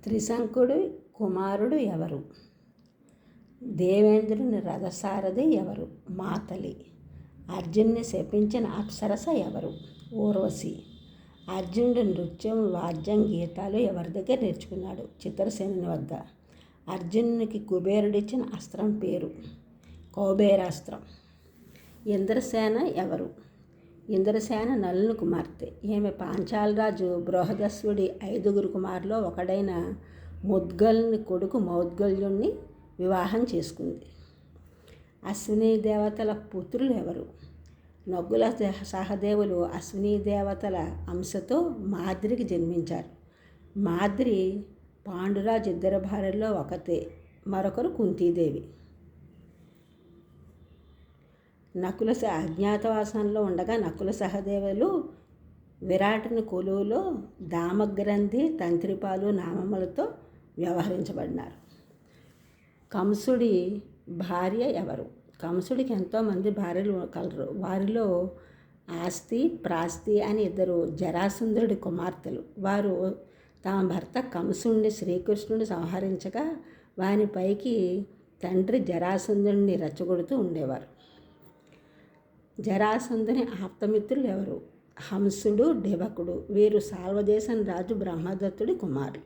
త్రిశంకుడు కుమారుడు ఎవరు? దేవేంద్రుని రథసారథి ఎవరు? మాతలి. అర్జున్ని శపించిన అప్సరస ఎవరు? ఊర్వశి. అర్జునుడు నృత్యం, వాద్యం, గీతాలు ఎవరి దగ్గర నేర్చుకున్నాడు? చిత్రసేనుని వద్ద. అర్జునునికి కుబేరుడిచ్చిన అస్త్రం పేరు కౌబేరాస్త్రం. ఇంద్రసేన ఎవరు? ఇంద్రసేన నలుని కుమార్తె. ఈమె పాంచాలరాజు బృహదస్వుడి 5 కుమారులో ఒకడైన ముద్గలుని కొడుకు మౌద్గల్యుణ్ణి వివాహం చేసుకుంది. అశ్విని దేవతల పుత్రులు ఎవరు? నకుల సహదేవులు అశ్విని దేవతల అంశతో మాద్రికి జన్మించారు. మాద్రి పాండురాజు 2 భార్యల్లో ఒకతే, మరొకరు కుంతీదేవి. నకుల అజ్ఞాతవాసంలో ఉండగా నకుల సహదేవులు విరాటుని కొలువులో దామగ్రంథి, తంత్రిపాలు నామములతో వ్యవహరించబడినారు. కంసుడి భార్య ఎవరు? కంసుడికి ఎంతోమంది భార్యలు కలరు. వారిలో ఆస్తి, ప్రాస్తి అని 2 జరాసంధుడి కుమార్తెలు. వారు తమ భర్త కంసుడిని శ్రీకృష్ణుని సంహరించగా వానిపైకి తండ్రి జరాసంధుడిని రెచ్చగొడుతూ ఉండేవారు. జరాసంధుని ఆప్తమిత్రులు ఎవరు? హంసుడు, డివకుడు. వీరు సాల్వదేశం రాజు బ్రహ్మదత్తుడి కుమారులు.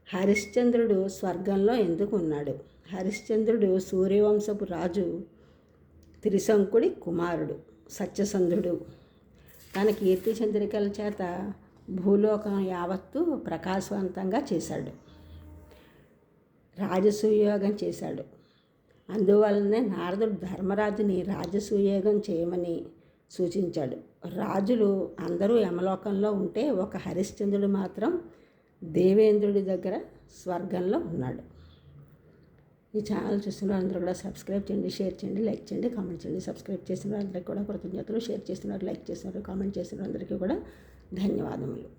హరిశ్చంద్రుడు స్వర్గంలో ఎందుకు ఉన్నాడు? హరిశ్చంద్రుడు సూర్యవంశపు రాజు త్రిశంకుడి కుమారుడు, సత్యసంధుడు. తన కీర్తి చంద్రికల చేత భూలోకం యావత్తు ప్రకాశవంతంగా చేశాడు. రాజసూయోగం చేశాడు. అందువలనే నారదుడు ధర్మరాజుని రాజసూయోగం చేయమని సూచించాడు. రాజులు అందరూ యమలోకంలో ఉంటే ఒక హరిశ్చంద్రుడు మాత్రం దేవేంద్రుడి దగ్గర స్వర్గంలో ఉన్నాడు. ఈ ఛానల్ చూసిన వాళ్ళందరూ కూడా సబ్స్క్రైబ్ చేయండి, షేర్ చేయండి, లైక్ చేయండి, కామెంట్ చేయండి. సబ్స్క్రైబ్ చేసిన వాళ్ళందరికీ కూడా కృతజ్ఞతలు. షేర్ చేసిన వాళ్ళు, లైక్ చేసిన వాళ్ళు, కామెంట్ చేసిన అందరికీ కూడా ధన్యవాదములు.